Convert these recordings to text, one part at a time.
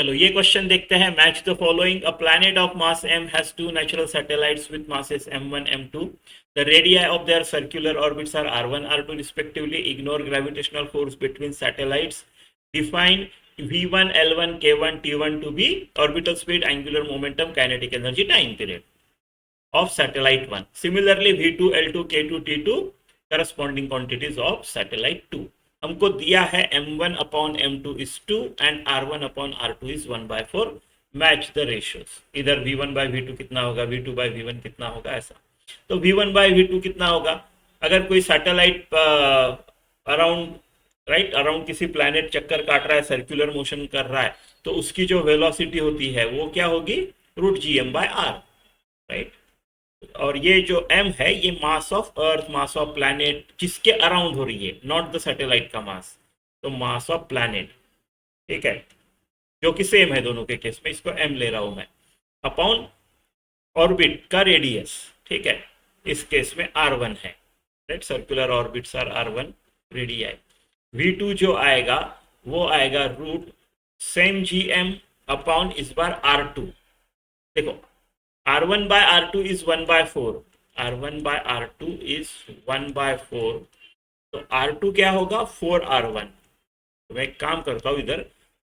चलो ये क्वेश्चन देखते हैं। Match the following, a planet of mass m has two natural satellites with masses m1 m2. The radii of their circular orbits are r1 r2 respectively. Ignore gravitational force between satellites. Define v1 l1 k1 t1 to be orbital speed, angular momentum, kinetic energy, time period of satellite 1. Similarly v2 l2 k2 t2 corresponding quantities of satellite 2. हमको दिया है m1 upon m2 is 2 and r1 upon r2 is 1/4. Match the ratios. इधर v1 bye v2 कितना होगा, v2 bye v1 कितना होगा, ऐसा। तो v1 बाय v2 कितना होगा, अगर कोई सैटेलाइट अराउंड राइट अराउंड किसी प्लैनेट चक्कर काट रहा है, सर्कुलर मोशन कर रहा है, तो उसकी जो वेलोसिटी होती है वो क्या होगी, root G M by R, right. और ये जो m है ये mass of earth, mass of planet जिसके अराउंड हो रही है, नॉट द सैटेलाइट का मास, तो मास ऑफ प्लैनेट, ठीक है, जो कि सेम है दोनों के केस में, इसको m ले रहा हूं मैं, अपॉन ऑर्बिट का रेडियस, ठीक है, इस केस में r1 है, right, circular orbits are r1 radii. v2 जो आएगा वो आएगा रूट सेम gm अपॉन इस बार r2। देखो r1 by r2 is 1/4, r1 by r2 is 1/4, तो r2 क्या होगा 4r1। तो मैं एक काम करता हूँ, इधर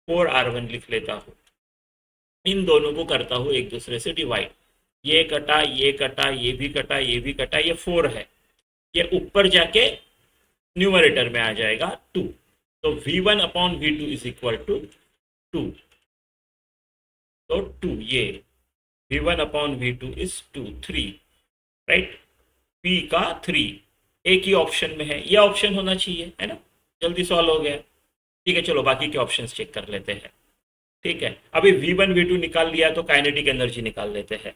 4r1 लिख लेता हूँ, इन दोनों को करता हूँ एक दूसरे से डिवाइड, ये कटा ये कटा ये भी कटा ये भी कटा, ये 4 है, ये ऊपर जाके न्यूमरेटर में आ जाएगा 2, तो v1 upon v2 is equal to 2, तो 2 ये v1 upon v2 is 2 3, right, p का 3 एक ही ऑप्शन में है, ये ऑप्शन होना चाहिए, है ना, जल्दी सॉल्व हो गया। ठीक है, चलो बाकी के ऑप्शंस चेक कर लेते हैं। ठीक है, अभी v1 v2 निकाल लिया तो काइनेटिक एनर्जी निकाल लेते हैं,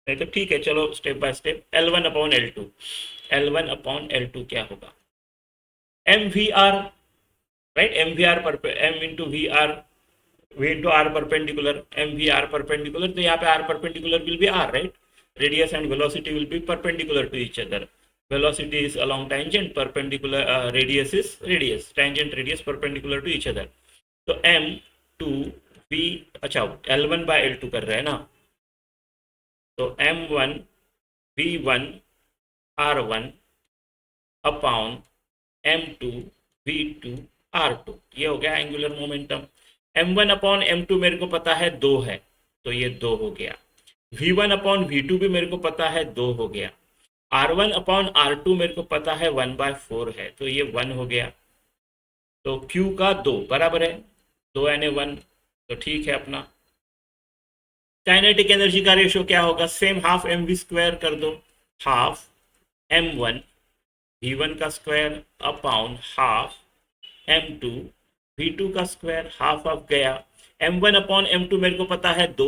नहीं तो ठीक है, चलो step by step. L1 upon L2, L1 upon L2 क्या होगा, mvr, राइट, mvr पर m into V R, v into r perpendicular, mvr perpendicular, तो यहाँ पे r perpendicular will be r, right, radius and velocity will be perpendicular to each other, velocity is along tangent, perpendicular radius is radius, tangent radius perpendicular to each other, तो m to v, अच्छा L1 by L2 कर रहे हैं ना, तो m1 v1 r1 upon m2 v2 r2, ये हो गया angular momentum. m1 upon m2 मेरे को पता है 2 है, तो ये 2 हो गया। v1 अपॉन v2 भी मेरे को पता है 2 हो गया। r1 अपॉन r2 मेरे को पता है 1/4 है, तो ये 1 हो गया। तो q का 2 बराबर है 2 यानी 1, तो ठीक है अपना। काइनेटिक एनर्जी का रेशियो क्या होगा, सेम हाफ mv स्क्वायर कर दो, हाफ m1 v1 का square upon half m2 v2 का स्क्वायर, हाफ ऑफ गया। m1 अपॉन m2 मेरे को पता है 2,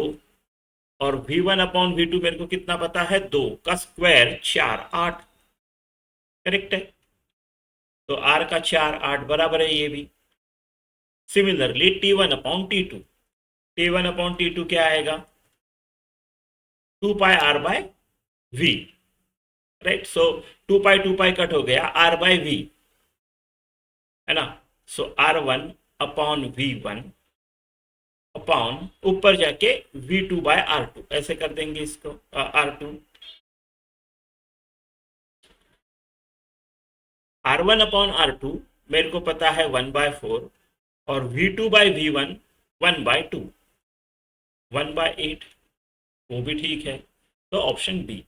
और v1 अपॉन v2 मेरे को कितना पता है 2 का स्क्वायर 4 8, करेक्ट है, तो r का 4 8 बराबर है ये भी। Similarly t1 upon t2, t1 upon t2 क्या आएगा 2 पाई r बाय v, राइट, सो 2 पाई कट हो गया, r बाय v है ना, सो r1 अपॉन v1 अपॉन ऊपर जाके v2 बाय r2, ऐसे कर देंगे इसको, r2 r1 अपॉन r2 मेरे को पता है 1/4, और v2 बाय v1 1/2, 1/8, वो भी ठीक है, तो ऑप्शन बी।